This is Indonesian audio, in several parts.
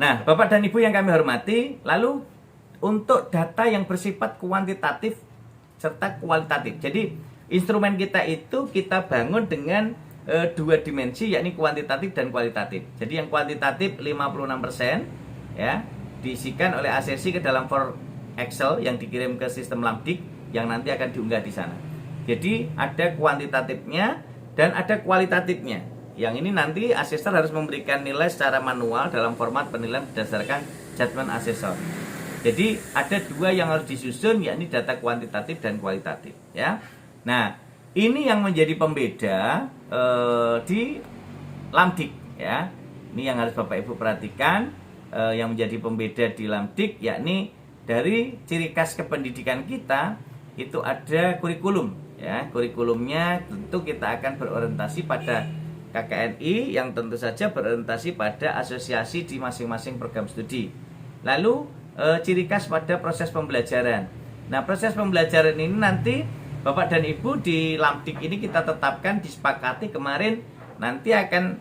Nah, Bapak dan Ibu yang kami hormati, lalu untuk data yang bersifat kuantitatif serta kualitatif. Jadi, instrumen kita itu kita bangun dengan dua dimensi, yakni kuantitatif dan kualitatif. Jadi yang kuantitatif 56% ya, diisikan oleh asesi ke dalam form Excel yang dikirim ke sistem Lamdik yang nanti akan diunggah di sana. Jadi ada kuantitatifnya dan ada kualitatifnya. Yang ini nanti asesor harus memberikan nilai secara manual dalam format penilaian berdasarkan judgment asesor. Jadi ada dua yang harus disusun, yakni data kuantitatif dan kualitatif ya. Nah, ini yang menjadi pembeda di Lamdik ya. Ini yang harus Bapak Ibu perhatikan, yang menjadi pembeda di Lamdik, yakni dari ciri khas kependidikan kita itu ada kurikulum ya. Kurikulumnya tentu kita akan berorientasi pada KKNI yang tentu saja berorientasi pada asosiasi di masing-masing program studi. Lalu ciri khas pada proses pembelajaran. Nah, proses pembelajaran ini nanti Bapak dan Ibu di Lamdik ini kita tetapkan, disepakati kemarin, nanti akan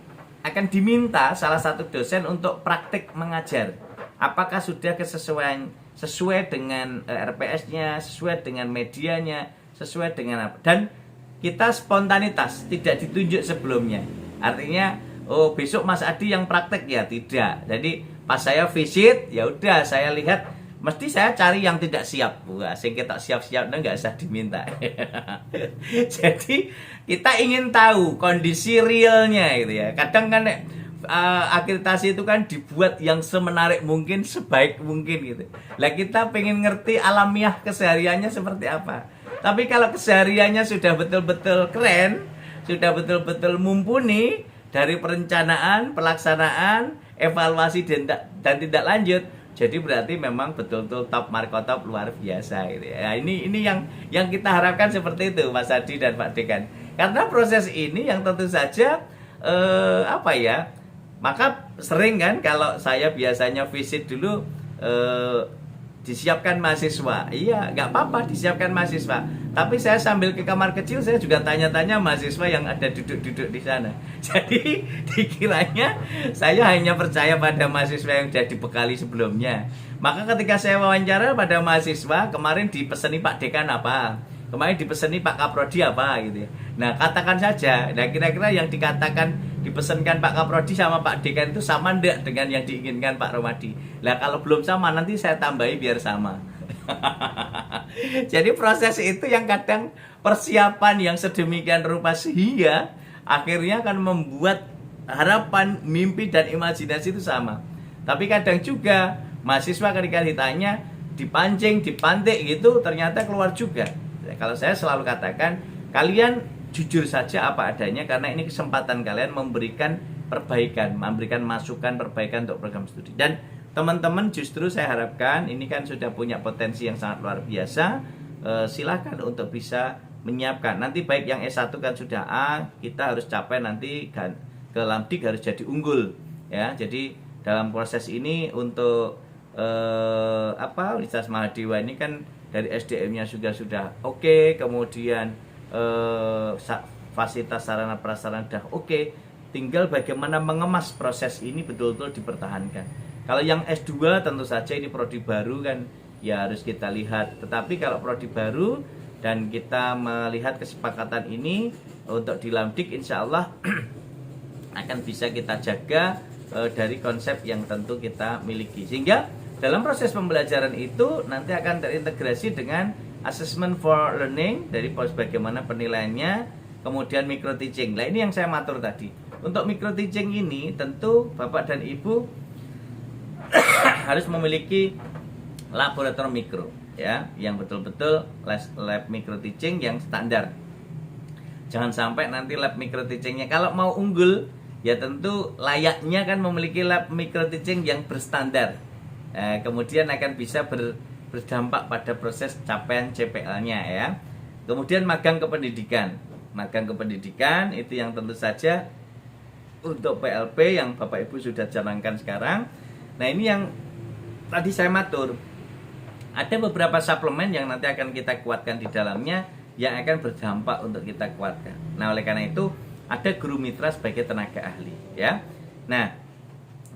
diminta salah satu dosen untuk praktik mengajar. Apakah sudah sesuai dengan RPS-nya, sesuai dengan medianya, sesuai dengan apa? Dan kita spontanitas, tidak ditunjuk sebelumnya. Artinya, oh besok Mas Adi yang praktek ya, tidak. Jadi pas saya visit, ya udah saya lihat, mesti saya cari yang tidak siap. Wah, sing kita siap-siap nggak usah diminta. Jadi kita ingin tahu kondisi realnya gitu ya. Kadang kan akreditasi itu kan dibuat yang semenarik mungkin, sebaik mungkin gitu. Lah kita pengen ngerti alamiah kesehariannya seperti apa. Tapi kalau kesehariannya sudah betul-betul keren, sudah betul-betul mumpuni dari perencanaan, pelaksanaan, evaluasi dan tindak lanjut, jadi berarti memang betul-betul top markotop luar biasa gitu ya. Ini yang kita harapkan seperti itu Mas Adi dan Pak Dekan. Karena proses ini yang tentu saja maka sering kan kalau saya biasanya visit dulu disiapkan mahasiswa. Iya, nggak apa-apa disiapkan mahasiswa. Tapi saya sambil ke kamar kecil, saya juga tanya-tanya mahasiswa yang ada duduk-duduk di sana. Jadi dikiranya saya hanya percaya pada mahasiswa yang sudah dibekali sebelumnya. Maka ketika saya wawancara pada mahasiswa, kemarin dipeseni Pak Dekan apa? Kemarin dipeseni Pak Kaprodi apa gitu ya. Nah, katakan saja. Nah, kira-kira yang dikatakan dipesankan Pak Kaprodi sama Pak Dekan itu sama enggak dengan yang diinginkan Pak Romadi? Lah kalau belum sama nanti saya tambahi biar sama. Jadi proses itu yang kadang persiapan yang sedemikian rupa sehingga akhirnya akan membuat harapan, mimpi dan imajinasi itu sama. Tapi kadang juga mahasiswa ketika ditanya dipancing, dipantik gitu ternyata keluar juga. Kalau saya selalu katakan, kalian jujur saja apa adanya karena ini kesempatan kalian memberikan perbaikan, memberikan masukan perbaikan untuk program studi. Dan teman-teman justru saya harapkan ini kan sudah punya potensi yang sangat luar biasa. Silakan untuk bisa menyiapkan. Nanti baik yang S1 kan sudah A, kita harus capai nanti kan ke Lamdik harus jadi unggul ya. Jadi dalam proses ini untuk Universitas Mahadewa ini kan dari SDM-nya sudah oke, kemudian fasilitas sarana prasarana sudah oke. Tinggal bagaimana mengemas proses ini betul-betul dipertahankan. Kalau yang S2 tentu saja ini prodi baru kan ya harus kita lihat. Tetapi kalau prodi baru dan kita melihat kesepakatan ini untuk di Lamdik, insya Allah akan bisa kita jaga dari konsep yang tentu kita miliki. Sehingga dalam proses pembelajaran itu nanti akan terintegrasi dengan assessment for learning dari bagaimana penilaiannya, kemudian micro teaching. Nah ini yang saya matur tadi. Untuk micro teaching ini tentu Bapak dan Ibu harus memiliki laboratorium mikro ya, yang betul-betul lab micro teaching yang standar. Jangan sampai nanti lab micro teachingnya kalau mau unggul ya tentu layaknya kan memiliki lab micro teaching yang berstandar. Kemudian akan bisa berdampak pada proses capaian CPL-nya ya. Kemudian magang kependidikan. Magang kependidikan itu yang tentu saja untuk PLP yang Bapak Ibu sudah jalankan sekarang. Nah ini yang tadi saya matur. Ada beberapa suplemen yang nanti akan kita kuatkan di dalamnya yang akan berdampak untuk kita kuatkan. Nah oleh karena itu ada guru mitra sebagai tenaga ahli ya. Nah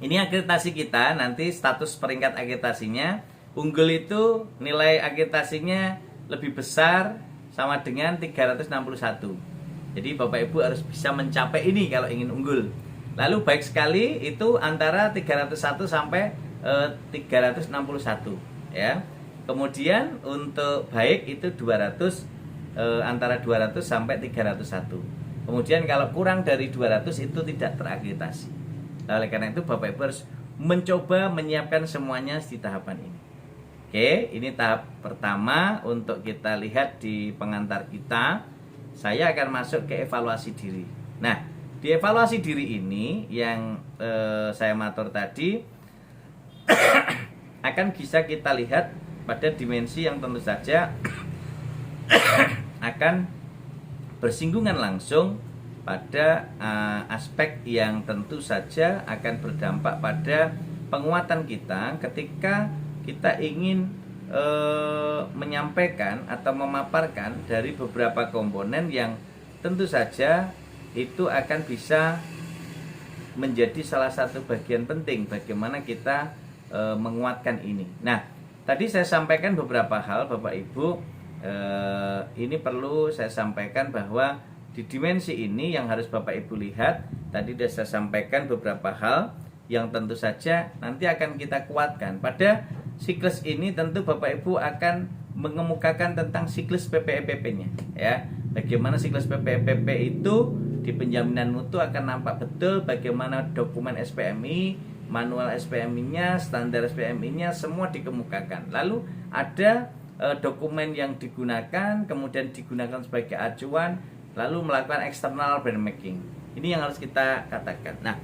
Ini akreditasi kita, nanti status peringkat akreditasinya. Unggul itu nilai akreditasinya lebih besar sama dengan 361. Jadi Bapak Ibu harus bisa mencapai ini kalau ingin unggul. Lalu baik sekali itu antara 301 sampai 361 ya. Kemudian untuk baik itu 200 antara 200 sampai 301. Kemudian kalau kurang dari 200 itu tidak terakreditasi. Nah, oleh karena itu Bapak Ibu harus mencoba menyiapkan semuanya di tahapan ini. Oke, ini tahap pertama untuk kita lihat di pengantar kita. Saya akan masuk ke evaluasi diri. Nah, di evaluasi diri ini yang saya matur tadi akan bisa kita lihat pada dimensi yang tentu saja akan bersinggungan langsung pada aspek yang tentu saja akan berdampak pada penguatan kita ketika kita ingin menyampaikan atau memaparkan dari beberapa komponen yang tentu saja itu akan bisa menjadi salah satu bagian penting bagaimana kita menguatkan ini. Nah, tadi saya sampaikan beberapa hal Bapak Ibu, ini perlu saya sampaikan bahwa di dimensi ini yang harus Bapak Ibu lihat, tadi sudah saya sampaikan beberapa hal yang tentu saja nanti akan kita kuatkan. Pada siklus ini tentu Bapak Ibu akan mengemukakan tentang siklus PPEPP-nya ya. Bagaimana siklus PPEPP itu di penjaminan mutu akan nampak betul bagaimana dokumen SPMI, manual SPMI-nya, standar SPMI-nya semua dikemukakan. Lalu ada dokumen yang digunakan, kemudian digunakan sebagai acuan, lalu melakukan external benchmarking. Ini yang harus kita katakan. Nah,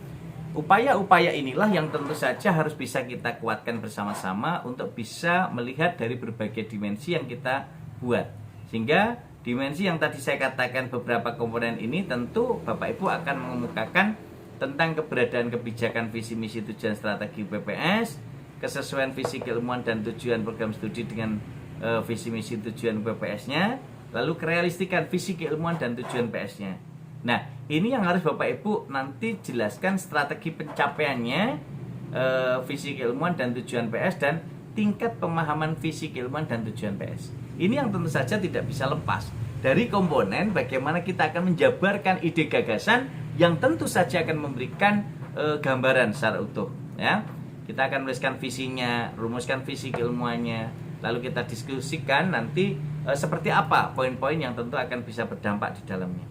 upaya-upaya inilah yang tentu saja harus bisa kita kuatkan bersama-sama untuk bisa melihat dari berbagai dimensi yang kita buat. Sehingga dimensi yang tadi saya katakan beberapa komponen ini tentu Bapak Ibu akan mengemukakan tentang keberadaan kebijakan visi misi tujuan strategi PPS, kesesuaian visi keilmuan dan tujuan program studi dengan visi misi tujuan PPS-nya, lalu kerealistikan visi keilmuan dan tujuan PS-nya. Nah, ini yang harus Bapak Ibu nanti jelaskan strategi pencapaiannya, visi keilmuan dan tujuan PS, dan tingkat pemahaman visi keilmuan dan tujuan PS. Ini yang tentu saja tidak bisa lepas dari komponen bagaimana kita akan menjabarkan ide gagasan yang tentu saja akan memberikan gambaran secara utuh ya. Kita akan menuliskan visinya, rumuskan visi keilmuannya, lalu kita diskusikan nanti seperti apa poin-poin yang tentu akan bisa berdampak di dalamnya.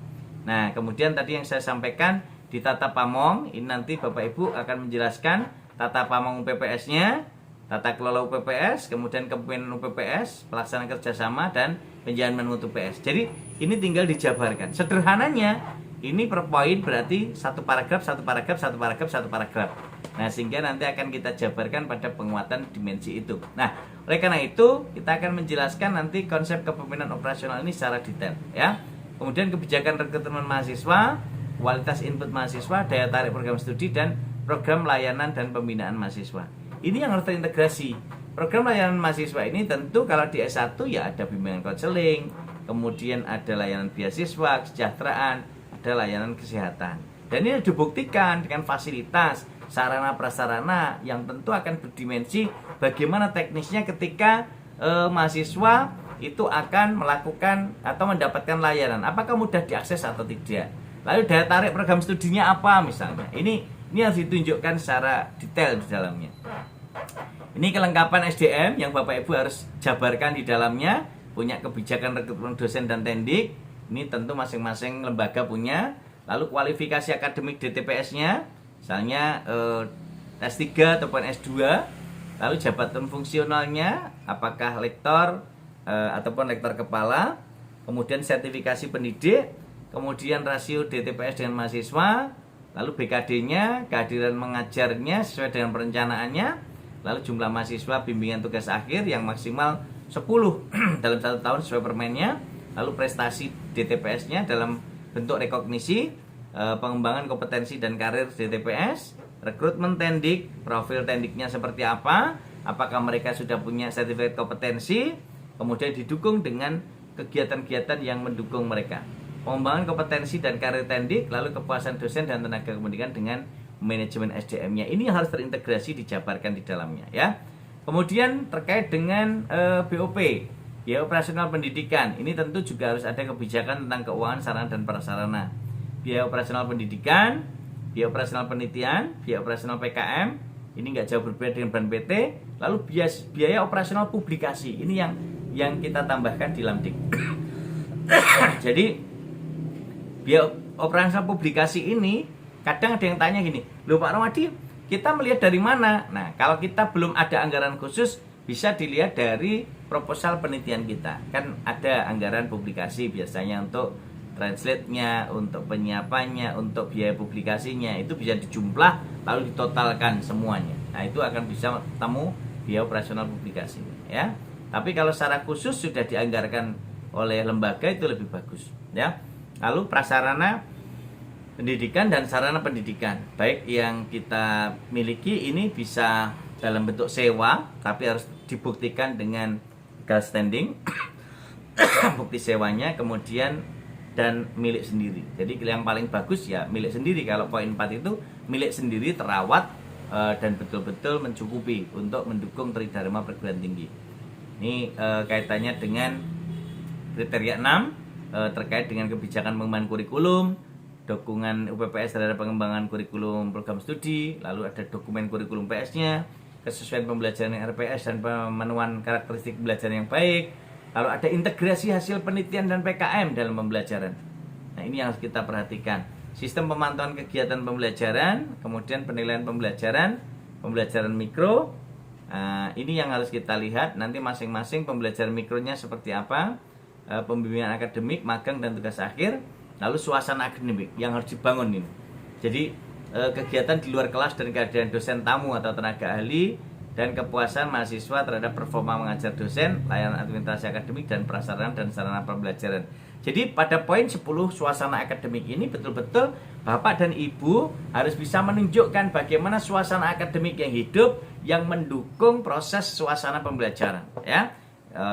Nah, kemudian tadi yang saya sampaikan di tata pamong, ini nanti Bapak Ibu akan menjelaskan tata pamong PPS-nya, tata kelola UPPS, kemudian kepemimpinan UPPS, pelaksanaan kerjasama, dan penjaminan mutu PS. Jadi ini tinggal dijabarkan. Sederhananya ini per poin berarti satu paragraf, satu paragraf, satu paragraf, satu paragraf. Nah, sehingga nanti akan kita jabarkan pada penguatan dimensi itu. Nah, oleh karena itu kita akan menjelaskan nanti konsep kepemimpinan operasional ini secara detail ya. Kemudian kebijakan rekrutmen mahasiswa, kualitas input mahasiswa, daya tarik program studi, dan program layanan dan pembinaan mahasiswa. Ini yang harus terintegrasi. Program layanan mahasiswa ini tentu kalau di S1 ya ada bimbingan konseling, kemudian ada layanan beasiswa, kesejahteraan, ada layanan kesehatan. Dan ini dibuktikan dengan fasilitas, sarana prasarana yang tentu akan berdimensi bagaimana teknisnya ketika mahasiswa itu akan melakukan atau mendapatkan layanan. Apakah mudah diakses atau tidak? Lalu daya tarik program studinya apa misalnya? Ini harus ditunjukkan secara detail di dalamnya. Ini kelengkapan SDM yang Bapak Ibu harus jabarkan di dalamnya. Punya kebijakan rekrutmen dosen dan tendik. Ini tentu masing-masing lembaga punya. Lalu kualifikasi akademik DTPS-nya, misalnya S3 ataupun S2. Lalu jabatan fungsionalnya, apakah lektor ataupun lektor kepala. Kemudian sertifikasi pendidik. Kemudian rasio DTPS dengan mahasiswa. Lalu BKD-nya, kehadiran mengajarnya sesuai dengan perencanaannya. Lalu jumlah mahasiswa bimbingan tugas akhir yang maksimal 10 dalam 1 tahun sesuai permennya. Lalu prestasi DTPS-nya dalam bentuk rekognisi, pengembangan kompetensi dan karir DTPS, rekrutmen tendik, profil tendiknya seperti apa, apakah mereka sudah punya sertifikat kompetensi, kemudian didukung dengan kegiatan-kegiatan yang mendukung mereka. Pengembangan kompetensi dan karir tendik, lalu kepuasan dosen dan tenaga pendidikan dengan manajemen SDM-nya. Ini yang harus terintegrasi, dijabarkan di dalamnya ya. Kemudian terkait dengan BOP, biaya operasional pendidikan. Ini tentu juga harus ada kebijakan tentang keuangan sarana dan prasarana. Biaya operasional pendidikan, biaya operasional penelitian, biaya operasional PKM. Ini nggak jauh berbeda dengan BAN PT. Lalu biaya operasional publikasi. Ini yang kita tambahkan di Lamdik. Jadi biaya operasional publikasi ini kadang ada yang tanya gini, loh Pak Romadi, kita melihat dari mana? Nah, kalau kita belum ada anggaran khusus, bisa dilihat dari proposal penelitian kita. Kan ada anggaran publikasi biasanya untuk translate-nya, untuk penyiapannya, untuk biaya publikasinya. Itu bisa dijumlah lalu ditotalkan semuanya. Nah, itu akan bisa temu biaya operasional publikasi ya. Tapi kalau secara khusus sudah dianggarkan oleh lembaga itu lebih bagus ya. Lalu prasarana pendidikan dan sarana pendidikan, baik yang kita miliki ini bisa dalam bentuk sewa, tapi harus dibuktikan dengan legal standing, bukti sewanya, kemudian dan milik sendiri. Jadi yang paling bagus ya milik sendiri. Kalau poin 4 itu milik sendiri, terawat dan betul-betul mencukupi untuk mendukung tridharma perguruan tinggi. Ini kaitannya dengan kriteria 6 terkait dengan kebijakan pengembangan kurikulum, dukungan UPPS terhadap pengembangan kurikulum program studi, lalu ada dokumen kurikulum PS-nya, kesesuaian pembelajaran RPS dan pemenuhan karakteristik pembelajaran yang baik, lalu ada integrasi hasil penelitian dan PKM dalam pembelajaran. Nah, ini yang harus kita perhatikan. Sistem pemantauan kegiatan pembelajaran, kemudian penilaian pembelajaran mikro. Nah, ini yang harus kita lihat nanti masing-masing pembelajaran mikronya seperti apa, pembimbingan akademik, magang dan tugas akhir. Lalu suasana akademik yang harus dibangun ini. Jadi kegiatan di luar kelas dan kehadiran dosen tamu atau tenaga ahli, dan kepuasan mahasiswa terhadap performa mengajar dosen, layanan administrasi akademik dan prasarana dan sarana pembelajaran. Jadi pada poin 10 suasana akademik ini betul-betul Bapak dan Ibu harus bisa menunjukkan bagaimana suasana akademik yang hidup yang mendukung proses suasana pembelajaran ya.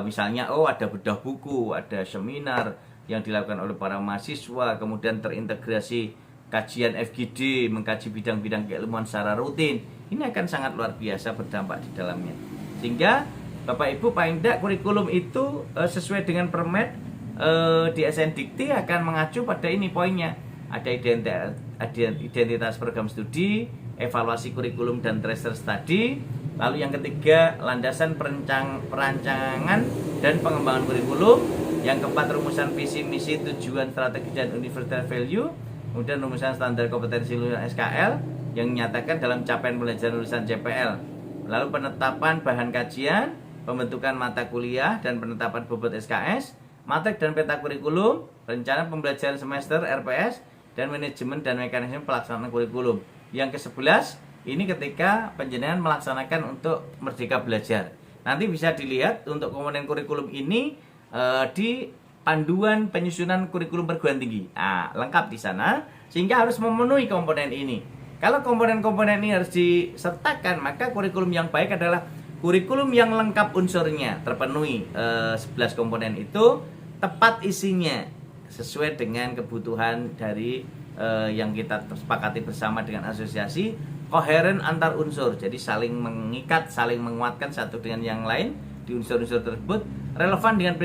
Misalnya ada bedah buku, ada seminar yang dilakukan oleh para mahasiswa, kemudian terintegrasi kajian FGD, mengkaji bidang-bidang keilmuan secara rutin. Ini akan sangat luar biasa berdampak di dalamnya. Sehingga Bapak Ibu paling tidak kurikulum itu sesuai dengan Permen di SN Dikti akan mengacu pada ini poinnya. Ada identitas program studi, evaluasi kurikulum dan tracer study. Lalu yang ketiga, landasan perancangan dan pengembangan kurikulum. Yang keempat, rumusan visi, misi, tujuan, strategi, dan universal value. Kemudian rumusan standar kompetensi lulusan SKL yang menyatakan dalam capaian pembelajaran lulusan CPL. Lalu penetapan bahan kajian, pembentukan mata kuliah, dan penetapan bobot SKS, matrix dan peta kurikulum, rencana pembelajaran semester RPS, dan manajemen dan mekanisme pelaksanaan kurikulum. Yang ke-11, ini ketika penjenengan melaksanakan untuk Merdeka Belajar. Nanti bisa dilihat untuk komponen kurikulum ini di panduan penyusunan kurikulum perguruan tinggi. Nah, lengkap di sana sehingga harus memenuhi komponen ini. Kalau komponen-komponen ini harus disertakan, maka kurikulum yang baik adalah kurikulum yang lengkap unsurnya, terpenuhi 11 komponen itu, tepat isinya sesuai dengan kebutuhan dari yang kita sepakati bersama dengan asosiasi, koheren antar unsur. Jadi saling mengikat, saling menguatkan satu dengan yang lain di unsur-unsur tersebut, relevan dengan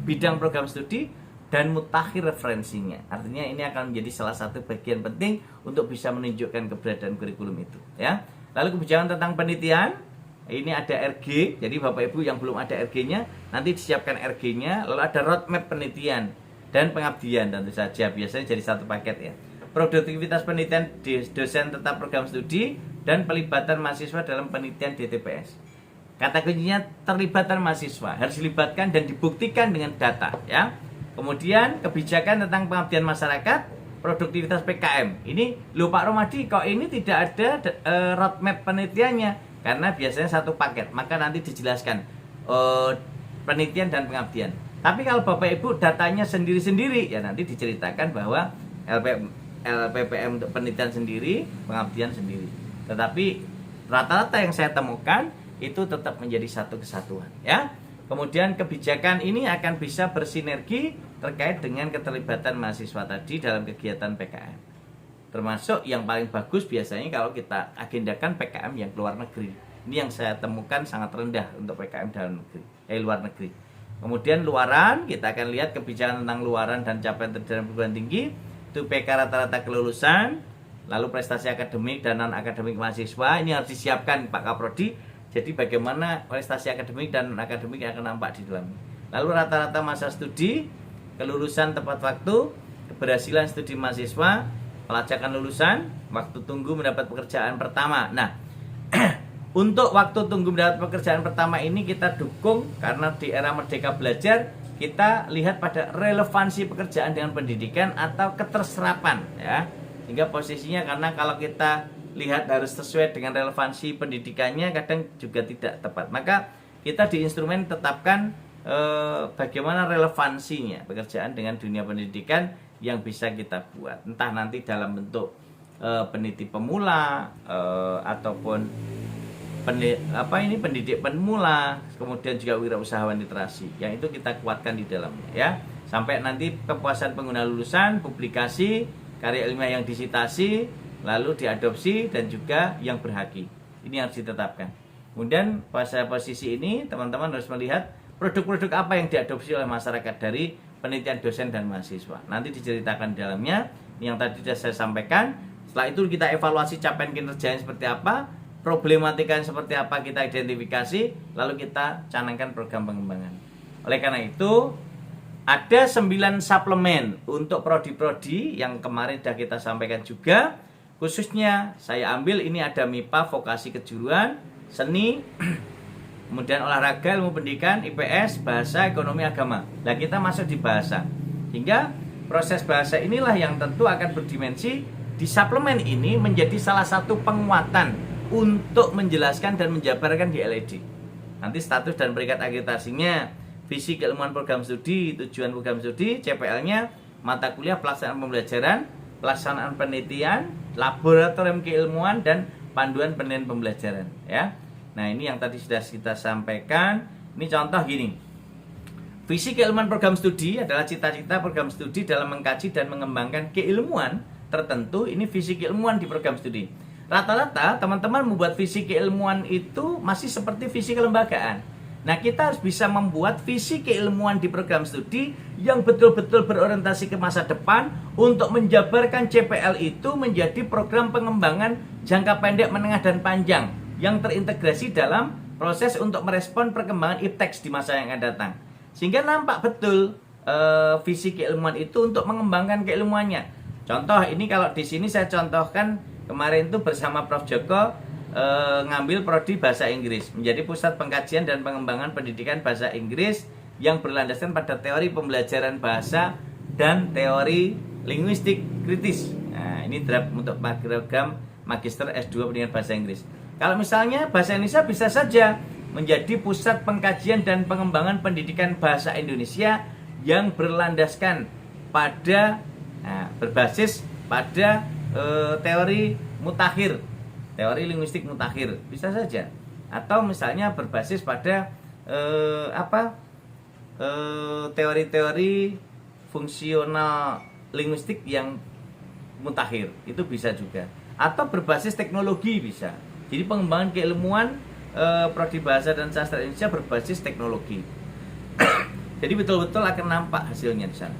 bidang program studi dan mutakhir referensinya. Artinya ini akan menjadi salah satu bagian penting untuk bisa menunjukkan keberadaan kurikulum itu ya. Lalu kebijakan tentang penelitian, ini ada RG. Jadi Bapak Ibu yang belum ada RG-nya, nanti disiapkan RG-nya. Lalu ada roadmap penelitian dan pengabdian, tentu saja biasanya jadi satu paket ya. Produktivitas penelitian dosen tetap program studi dan pelibatan mahasiswa dalam penelitian DTPS. Kata kuncinya terlibatan mahasiswa, harus dilibatkan dan dibuktikan dengan data ya. Kemudian kebijakan tentang pengabdian masyarakat, produktivitas PKM. Ini loh Pak Romadi, kok ini tidak ada roadmap penelitiannya? Karena biasanya satu paket, maka nanti dijelaskan penelitian dan pengabdian. Tapi kalau Bapak Ibu datanya sendiri-sendiri, ya nanti diceritakan bahwa LPPM untuk penelitian sendiri, pengabdian sendiri. Tetapi rata-rata yang saya temukan itu tetap menjadi satu kesatuan ya. Kemudian kebijakan ini akan bisa bersinergi terkait dengan keterlibatan mahasiswa tadi dalam kegiatan PKM. Termasuk yang paling bagus biasanya kalau kita agendakan PKM yang keluar negeri. Ini yang saya temukan sangat rendah untuk PKM dalam negeri, luar negeri. Kemudian luaran, kita akan lihat kebijakan tentang luaran dan capaian terjadi perguruan tinggi. Itu PK rata-rata kelulusan, lalu prestasi akademik dan non-akademik mahasiswa. Ini harus disiapkan Pak Kaprodi. Jadi bagaimana prestasi akademik dan non-akademik yang akan nampak di dalamnya. Lalu rata-rata masa studi, kelulusan tepat waktu, keberhasilan studi mahasiswa, pelacakan lulusan, waktu tunggu mendapat pekerjaan pertama. Nah, untuk waktu tunggu mendapat pekerjaan pertama ini kita dukung karena di era Merdeka Belajar kita lihat pada relevansi pekerjaan dengan pendidikan atau keterserapan, ya. Sehingga posisinya, karena kalau kita lihat harus sesuai dengan relevansi pendidikannya, kadang juga tidak tepat. Maka kita di instrumen tetapkan bagaimana relevansinya pekerjaan dengan dunia pendidikan yang bisa kita buat, entah nanti dalam bentuk peneliti pemula ataupun pendidik pemula, kemudian juga wirausahawan literasi, yang itu kita kuatkan di dalamnya, ya, sampai nanti kepuasan pengguna lulusan, publikasi karya ilmiah yang disitasi, lalu diadopsi, dan juga yang berhaki. Ini harus ditetapkan. Kemudian pada posisi ini teman-teman harus melihat produk-produk apa yang diadopsi oleh masyarakat dari penelitian dosen dan mahasiswa. Nanti diceritakan di dalamnya yang tadi sudah saya sampaikan. Setelah itu kita evaluasi capaian kinerjanya seperti apa, problematika seperti apa kita identifikasi, lalu kita canangkan program pengembangan. Oleh karena itu, ada 9 suplemen untuk prodi-prodi yang kemarin sudah kita sampaikan juga. Khususnya saya ambil ini ada MIPA, vokasi kejuruan, seni, kemudian olahraga, ilmu pendidikan, IPS, bahasa, ekonomi, agama. Nah, kita masuk di bahasa. Hingga proses bahasa inilah yang tentu akan berdimensi di suplemen ini menjadi salah satu penguatan untuk menjelaskan dan menjabarkan di LED. Nanti status dan peringkat akreditasinya, visi keilmuan program studi, tujuan program studi, CPL-nya, mata kuliah, pelaksanaan pembelajaran, pelaksanaan penelitian, laboratorium keilmuan, dan panduan penelitian pembelajaran, ya. Nah, ini yang tadi sudah kita sampaikan. Ini contoh gini. Visi keilmuan program studi adalah cita-cita program studi dalam mengkaji dan mengembangkan keilmuan tertentu. Ini visi keilmuan di program studi. Rata-rata teman-teman membuat visi keilmuan itu masih seperti visi kelembagaan. Nah, kita harus bisa membuat visi keilmuan di program studi yang betul-betul berorientasi ke masa depan untuk menjabarkan CPL itu menjadi program pengembangan jangka pendek, menengah, dan panjang yang terintegrasi dalam proses untuk merespon perkembangan ipteks di masa yang akan datang. Sehingga nampak betul visi keilmuan itu untuk mengembangkan keilmuannya. Contoh ini, kalau di sini saya contohkan kemarin itu bersama Prof. Joko ngambil prodi bahasa Inggris menjadi pusat pengkajian dan pengembangan pendidikan bahasa Inggris yang berlandaskan pada teori pembelajaran bahasa dan teori linguistik kritis. Nah, ini draft untuk program Magister S2 Pendidikan Bahasa Inggris. Kalau misalnya bahasa Indonesia bisa saja menjadi pusat pengkajian dan pengembangan pendidikan bahasa Indonesia yang berlandaskan pada berbasis pada teori mutakhir, teori linguistik mutakhir, bisa saja. Atau misalnya berbasis pada teori-teori fungsional linguistik yang mutakhir, itu bisa juga. Atau berbasis teknologi bisa. Jadi pengembangan keilmuan prodi bahasa dan sastra Indonesia berbasis teknologi. Jadi betul-betul akan nampak hasilnya di sana.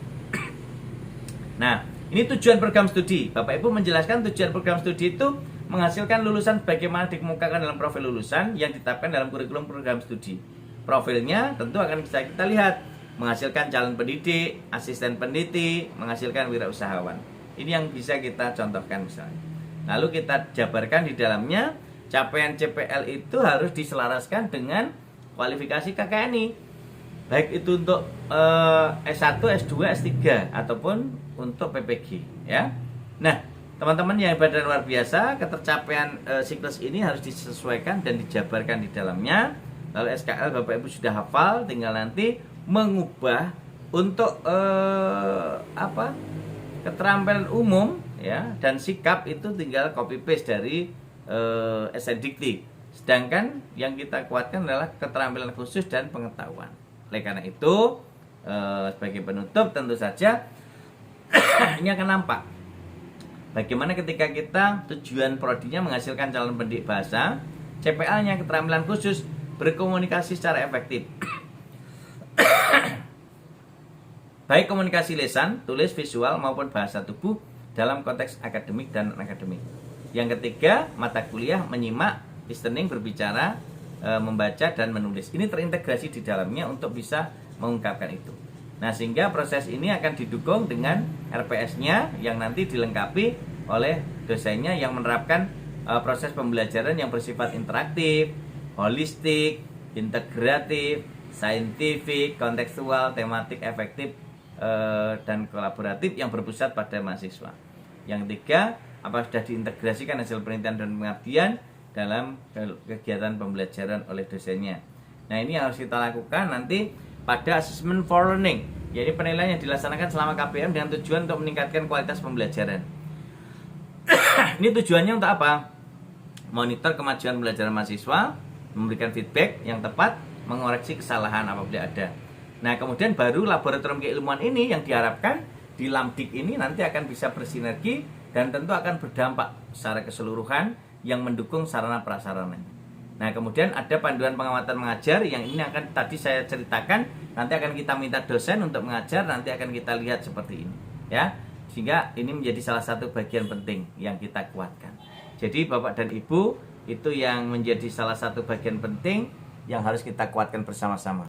Nah, ini tujuan program studi. Bapak Ibu menjelaskan tujuan program studi itu menghasilkan lulusan bagaimana dikemukakan dalam profil lulusan yang ditetapkan dalam kurikulum program studi. Profilnya tentu akan bisa kita lihat, menghasilkan calon pendidik, asisten peneliti, menghasilkan wirausahawan. Ini yang bisa kita contohkan misalnya. Lalu kita jabarkan di dalamnya capaian CPL itu harus diselaraskan dengan kualifikasi KKNI, baik itu untuk S1, S2, S3 ataupun untuk PPG, ya. Nah, teman-teman yang hebat dan luar biasa, ketercapaian siklus ini harus disesuaikan dan dijabarkan di dalamnya. Lalu SKL Bapak Ibu sudah hafal, tinggal nanti mengubah untuk keterampilan umum, ya, dan sikap itu tinggal copy paste dari SNDikti. Sedangkan yang kita kuatkan adalah keterampilan khusus dan pengetahuan. Oleh karena itu, sebagai penutup tentu saja ini akan nampak Bagaimana ketika kita tujuan prodinya menghasilkan calon pendidik bahasa, CPA-nya keterampilan khusus berkomunikasi secara efektif. Baik komunikasi lisan, tulis, visual maupun bahasa tubuh dalam konteks akademik dan non-akademik. Yang ketiga, mata kuliah menyimak, listening, berbicara, membaca dan menulis. Ini terintegrasi di dalamnya untuk bisa mengungkapkan itu. Nah, sehingga proses ini akan didukung dengan RPS-nya yang nanti dilengkapi oleh dosennya yang menerapkan proses pembelajaran yang bersifat interaktif, holistik, integratif, saintifik, kontekstual, tematik, efektif, dan kolaboratif yang berpusat pada mahasiswa. Yang ketiga, apa sudah diintegrasikan hasil penelitian dan pengabdian dalam kegiatan pembelajaran oleh dosennya. Nah, ini yang harus kita lakukan nanti pada assessment for learning, yaitu penilaian yang dilaksanakan selama KPM dengan tujuan untuk meningkatkan kualitas pembelajaran. Ini tujuannya untuk apa? Monitor kemajuan pembelajaran mahasiswa, memberikan feedback yang tepat, mengoreksi kesalahan apabila ada. Nah, kemudian baru laboratorium keilmuan ini yang diharapkan di Lamdik ini nanti akan bisa bersinergi dan tentu akan berdampak secara keseluruhan yang mendukung sarana prasarana. Nah, kemudian ada panduan pengamatan mengajar yang ini akan tadi saya ceritakan, nanti akan kita minta dosen untuk mengajar, nanti akan kita lihat seperti ini, ya. Sehingga ini menjadi salah satu bagian penting yang kita kuatkan. Jadi Bapak dan Ibu, itu yang menjadi salah satu bagian penting yang harus kita kuatkan bersama-sama.